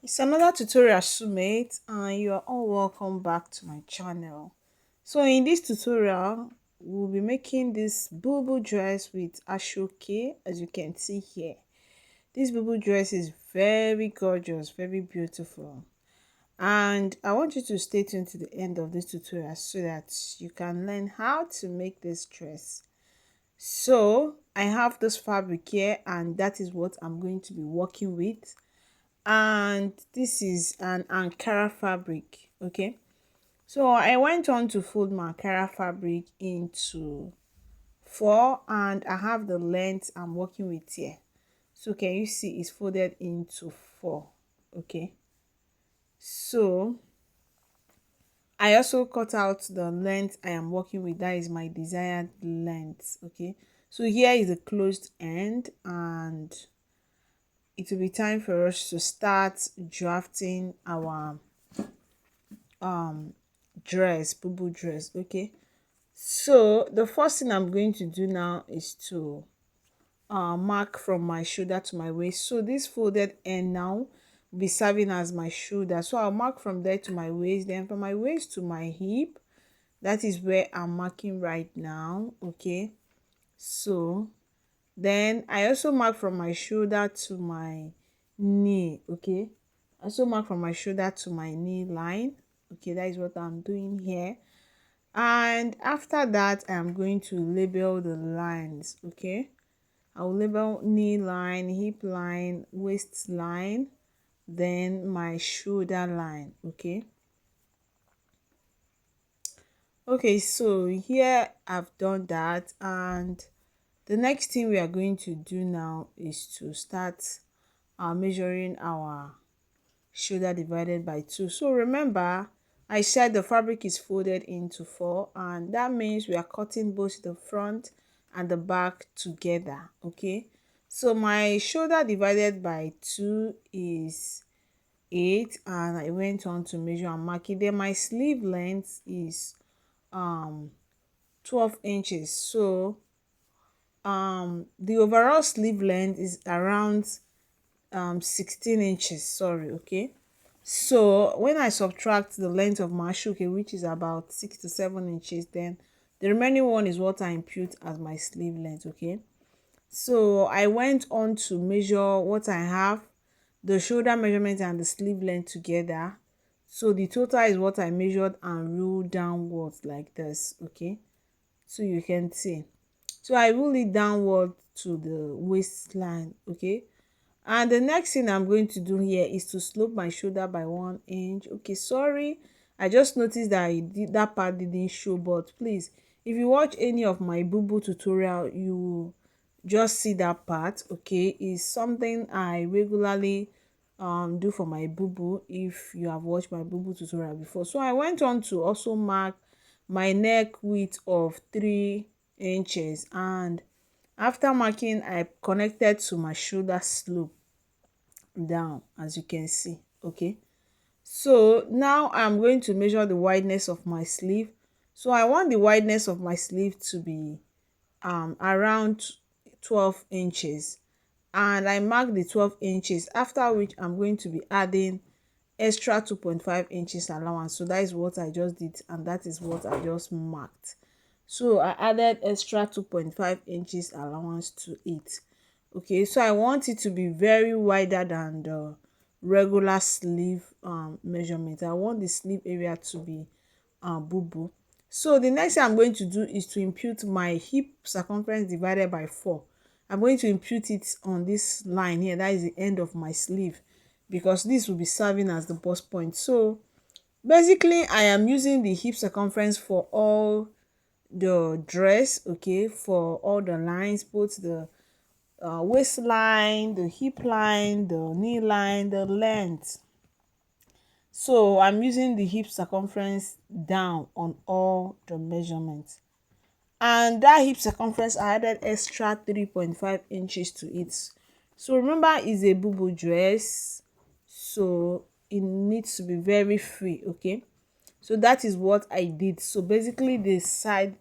It's another tutorial, Sumate, and you are all welcome back to my channel. So in this tutorial, we'll be making this Bubu dress with Asoke, as you can see here. This Bubu dress is very gorgeous, very beautiful. And I want you to stay tuned to the end of this tutorial so that you can learn how to make this dress. So I have this fabric here, and that is what I'm going to be working with, and this is an Ankara fabric. Okay, so I went on to fold my Ankara fabric into four, and I have the length I'm working with here. So can you see it's folded into four? Okay, so I also cut out the length I am working with, that is my desired length. Okay, so here is the closed end, and it will be time for us to start drafting our dress, Bubu dress. Okay, so the first thing I'm going to do now is to mark from my shoulder to my waist. So this folded end now will be serving as my shoulder, so I'll mark from there to my waist, then from my waist to my hip. That is where I'm marking right now. Okay, so then I also mark from my shoulder to my knee. Okay, I also mark from my shoulder to my knee line. Okay, that is what I'm doing here. And after that, I'm going to label the lines. Okay, I'll label knee line, hip line, waist line, then my shoulder line. Okay, so here I've done that, and the next thing we are going to do now is to start measuring our shoulder divided by 2. So remember, I said the fabric is folded into 4, and that means we are cutting both the front and the back together. Okay, so my shoulder divided by 2 is 8, and I went on to measure and mark it. Then my sleeve length is 12 inches. So the overall sleeve length is around 16 inches, sorry. Okay, so when I subtract the length of my Asoke, which is about 6 to 7 inches, then the remaining one is what I impute as my sleeve length. Okay, so I went on to measure what I have, the shoulder measurement and the sleeve length together. So the total is what I measured and ruled downwards like this. Okay, so you can see, so I rule it downward to the waistline. Okay, and the next thing I'm going to do here is to slope my shoulder by 1 inch. Okay, sorry, I just noticed that that part didn't show, but please, if you watch any of my Bubu tutorial, you will just see that part. Okay, is something I regularly do for my Bubu, if you have watched my Bubu tutorial before. So I went on to also mark my neck width of 3 inches, and after marking, I connected to my shoulder slope down, as you can see. Okay, so now I'm going to measure the wideness of my sleeve. So I want the wideness of my sleeve to be around 12 inches, and I mark the 12 inches, after which I'm going to be adding extra 2.5 inches allowance. So that is what I just did, and that is what I just marked. So I added extra 2.5 inches allowance to it. Okay, so I want it to be very wider than the regular sleeve measurement. I want the sleeve area to be Bubu. So the next thing I'm going to do is to impute my hip circumference divided by 4. I'm going to impute it on this line here, that is the end of my sleeve, because this will be serving as the bust point. So basically, I am using the hip circumference for all the dress. Okay, for all the lines, both the waistline, the hip line, the knee line, the length. So I'm using the hip circumference down on all the measurements, and that hip circumference I added extra 3.5 inches to it. So remember, it's a Bubu dress, so it needs to be very free. Okay, so that is what I did. So basically, the side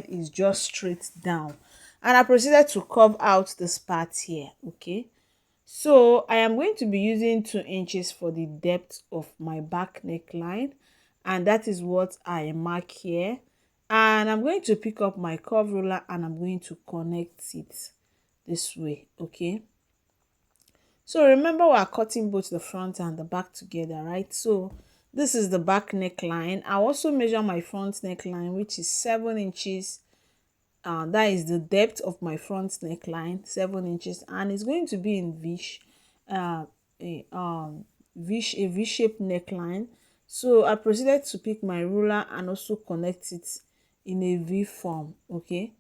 is just straight down, and I proceeded to curve out this part here. Okay, So I am going to be using 2 inches for the depth of my back neckline, and that is what I mark here. And I'm going to pick up my curve ruler and I'm going to connect it this way. Okay, so remember we are cutting both the front and the back together, right? So this is the back neckline. I also measure my front neckline, which is 7 inches. That is the depth of my front neckline, 7 inches, and it's going to be in uh a v-shaped neckline. So I proceeded to pick my ruler and also connect it in a v form. Okay,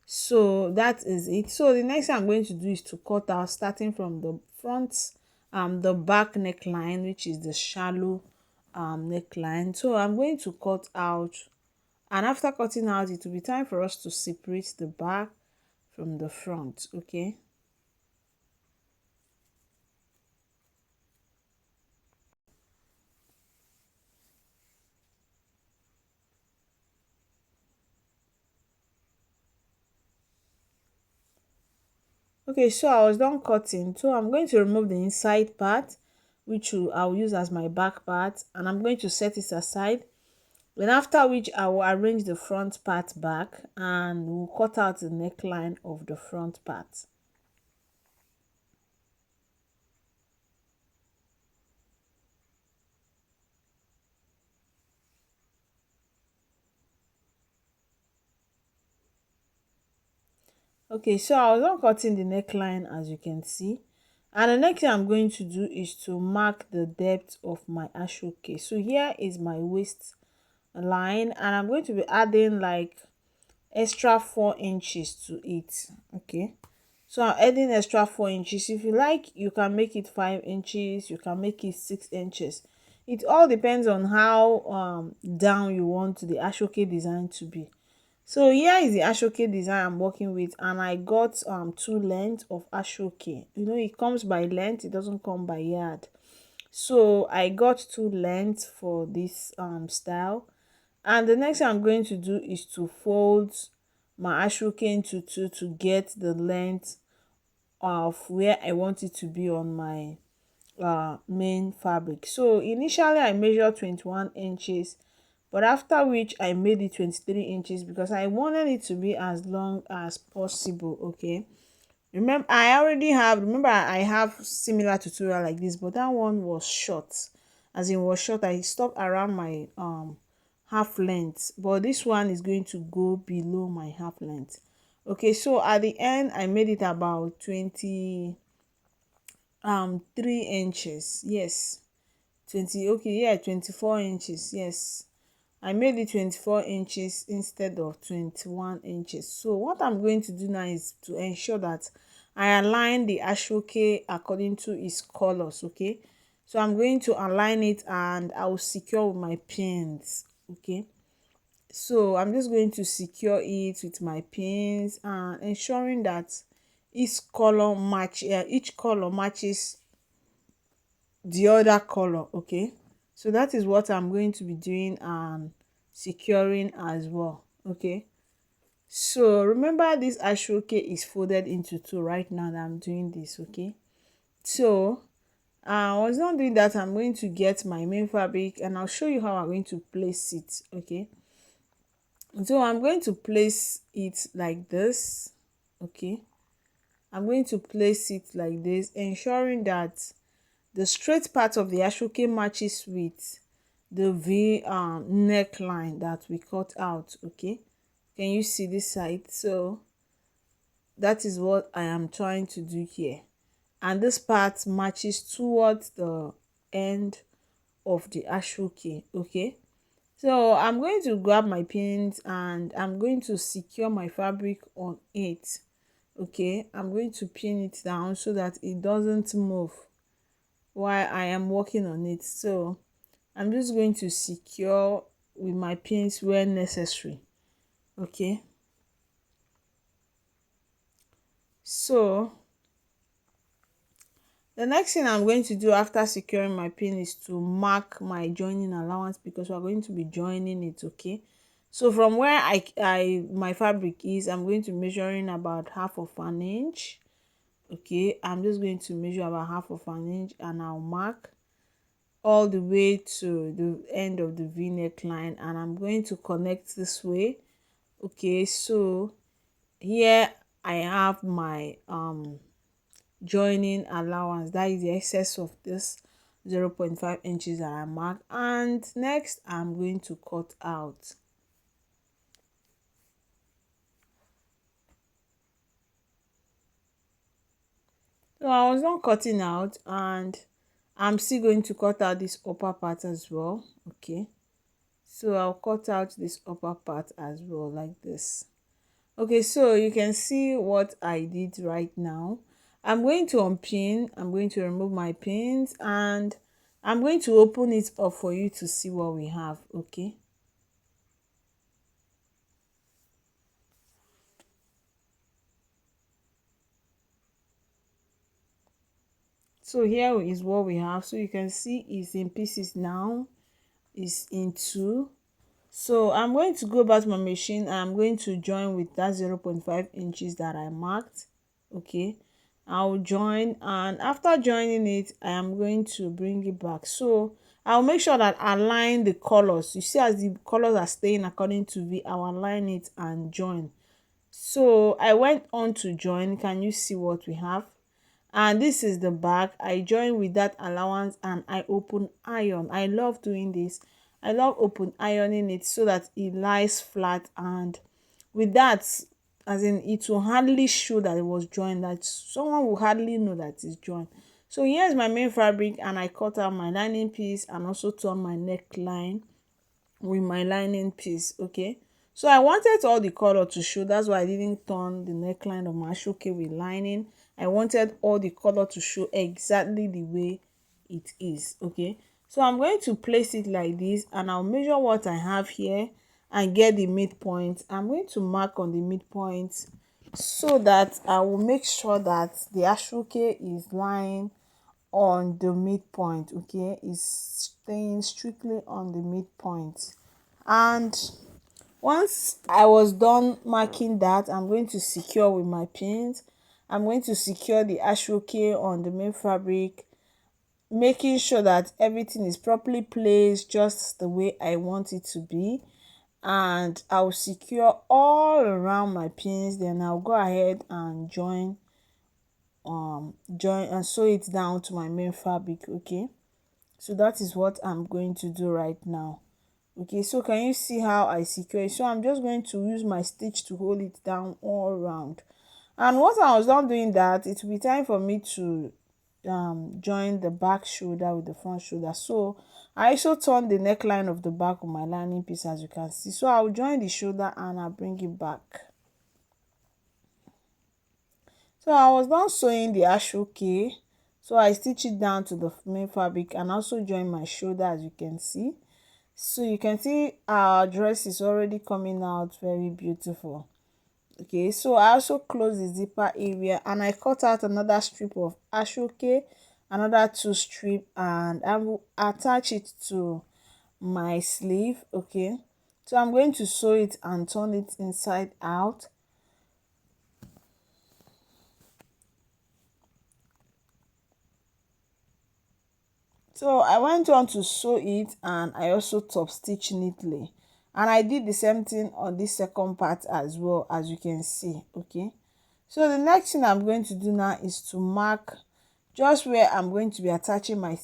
so that is it. So the next thing I'm going to do is to cut out, starting from the front, the back neckline, which is the shallow neckline. So I'm going to cut out, and after cutting out, it will be time for us to separate the back from the front. Okay, okay, so I was done cutting, so I'm going to remove the inside part, which I'll use as my back part, and I'm going to set it aside. Then after which I will arrange the front part back and we'll cut out the neckline of the front part. Okay, so I was done cutting the neckline, as you can see. And the next thing I'm going to do is to mark the depth of my Asoke. So here is my waist line, and I'm going to be adding like extra 4 inches to it. Okay, so I'm adding extra 4 inches. If you like, you can make it 5 inches, you can make it 6 inches. It all depends on how down you want the Asoke design to be. So here is the Asoke design I'm working with, and I got two lengths of Asoke. You know, it comes by length, it doesn't come by yard. So I got two lengths for this style. And the next thing I'm going to do is to fold my Asoke into two to get the length of where I want it to be on my main fabric. So initially I measured 21 inches, but after which I made it 23 inches because I wanted it to be as long as possible. Okay, remember I have similar tutorial like this, but that one was short. As in was short, I stopped around my half length, but this one is going to go below my half length. Okay, so at the end I made it about 3 inches. Yes, 20, okay, yeah, 24 inches. Yes, I made it 24 inches instead of 21 inches. So what I'm going to do now is to ensure that I align the Asoke according to its colors. Okay, so I'm going to align it and I will secure with my pins. Okay, so I'm just going to secure it with my pins and ensuring that each color matches the other color. Okay, so that is what I'm going to be doing and securing as well. Okay, so remember this Asoke is folded into two right now that I'm doing this. Okay, so once I'm doing that, I'm going to get my main fabric and I'll show you how I'm going to place it. Okay, so I'm going to place it like this. Okay, I'm going to place it like this, ensuring that the straight part of the Asoke matches with the V neckline that we cut out. Okay, can you see this side? So that is what I am trying to do here, and this part matches towards the end of the Asoke. Okay, so I'm going to grab my pins and I'm going to secure my fabric on it. Okay, I'm going to pin it down so that it doesn't move while I am working on it. So I'm just going to secure with my pins where necessary. Okay, so the next thing I'm going to do after securing my pin is to mark my joining allowance because we're going to be joining it. Okay, so from where my fabric is, I'm going to measuring about half of an inch. Okay, I'm just going to measure about half of an inch, and I'll mark all the way to the end of the V neckline, and I'm going to connect this way. Okay, so here I have my joining allowance, that is the excess of this 0.5 inches that I marked. And next I'm going to cut out. So I was done cutting out, and I'm still going to cut out this upper part as well. Okay, so I'll cut out this upper part as well, like this. Okay, so you can see what I did right now. I'm going to unpin, I'm going to remove my pins, and I'm going to open it up for you to see what we have. Okay, so here is what we have. So you can see it's in pieces now, it's in two. So I'm going to go back to my machine, and I'm going to join with that 0.5 inches that I marked. Okay, I'll join, and after joining it I am going to bring it back. So I'll make sure that I align the colors. You see, as the colors are staying according to V, I'll align it and join. So I went on to join. Can you see what we have? And this is the back. I join with that allowance, and I open iron. I love doing this. I love open ironing it so that it lies flat, and with that, as in, it will hardly show that it was joined, that someone will hardly know that it's joined. So here's my main fabric, and I cut out my lining piece and also turn my neckline with my lining piece. Okay, so I wanted all the color to show, that's why I didn't turn the neckline of my Asoke with lining. I wanted all the color to show exactly the way it is. Okay, so I'm going to place it like this, and I'll measure what I have here and get the midpoint. I'm going to mark on the midpoint so that I will make sure that the Asoke is lying on the midpoint. Okay, is staying strictly on the midpoint. And once I was done marking that, I'm going to secure with my pins. I'm going to secure the Asoke on the main fabric, making sure that everything is properly placed just the way I want it to be. And I'll secure all around my pins, then I'll go ahead and join and sew it down to my main fabric. Okay, so that is what I'm going to do right now. Okay, so can you see how I secure it? So I'm just going to use my stitch to hold it down all around. And once I was done doing that, it will be time for me to join the back shoulder with the front shoulder. So I also turn the neckline of the back of my lining piece, as you can see. So I'll join the shoulder and I'll bring it back. So I was done sewing the Asoke, so I stitch it down to the main fabric and also join my shoulder, as you can see. So you can see our dress is already coming out very beautiful. Okay, so I also close the zipper area, and I cut out another strip of Asoke, another two strip, and I will attach it to my sleeve. Okay, so I'm going to sew it and turn it inside out. So I went on to sew it, and I also top stitch neatly, and I did the same thing on this second part as well, as you can see. Okay, so the next thing I'm going to do now is to mark just where I'm going to be attaching my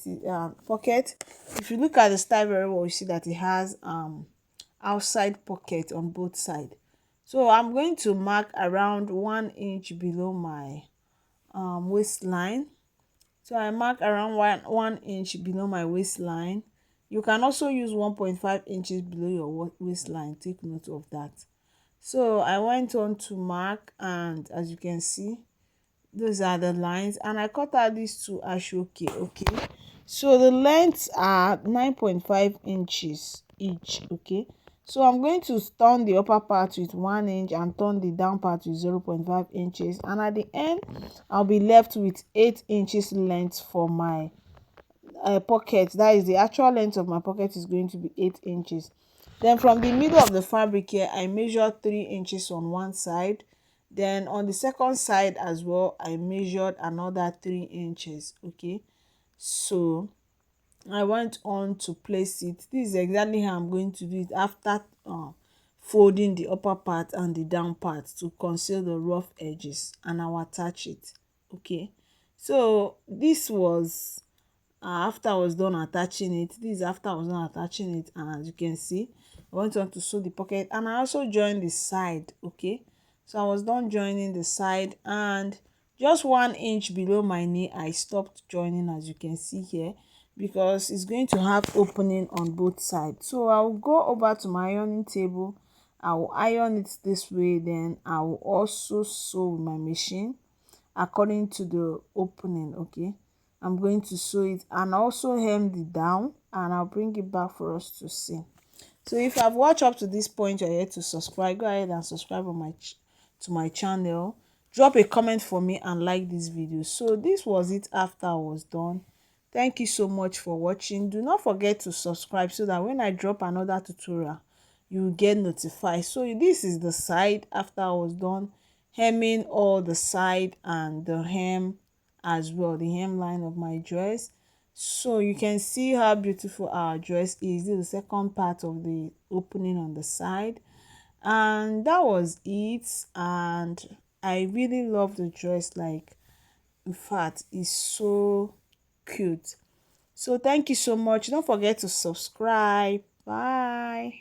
pocket. If you look at the style very well, you see that it has outside pocket on both sides. So I'm going to mark around 1 inch below my waistline. So I mark around one inch below my waistline. You can also use 1.5 inches below your waistline. Take note of that. So I went on to mark, and as you can see, those are the lines, and I cut out these two Asoke. Okay, so the lengths are 9.5 inches each. Okay, so I'm going to turn the upper part with 1 inch and turn the down part with 0.5 inches, and at the end I'll be left with 8 inches length for my pocket. That is, the actual length of my pocket is going to be 8 inches. Then from the middle of the fabric here, I measure 3 inches on one side, Then on the second side as well, I measured another 3 inches. Okay, so I went on to place it. This is exactly how I'm going to do it after folding the upper part and the down part to conceal the rough edges, and I'll attach it. Okay, so this was after I was done attaching it. This is after I was done attaching it, and as you can see, I went on to sew the pocket, and I also joined the side. Okay, so I was done joining the side, and just 1 inch below my knee I stopped joining, as you can see here, because it's going to have opening on both sides. So I'll go over to my ironing table, I will iron it this way, then I will also sew with my machine according to the opening. Okay, I'm going to sew it and also hem the down, and I'll bring it back for us to see. So if I've watched up to this point, you're here to subscribe, go ahead and subscribe on to my channel. Drop a comment for me and like this video. So this was it after I was done. Thank you so much for watching. Do not forget to subscribe so that when I drop another tutorial, you will get notified. So this is the side after I was done hemming all the side and the hem as well, the hemline of my dress. So you can see how beautiful our dress is. This is the second part of the opening on the side, and that was it. And I really love the dress, like, in fact, it's so cute. So thank you so much. Don't forget to subscribe. Bye.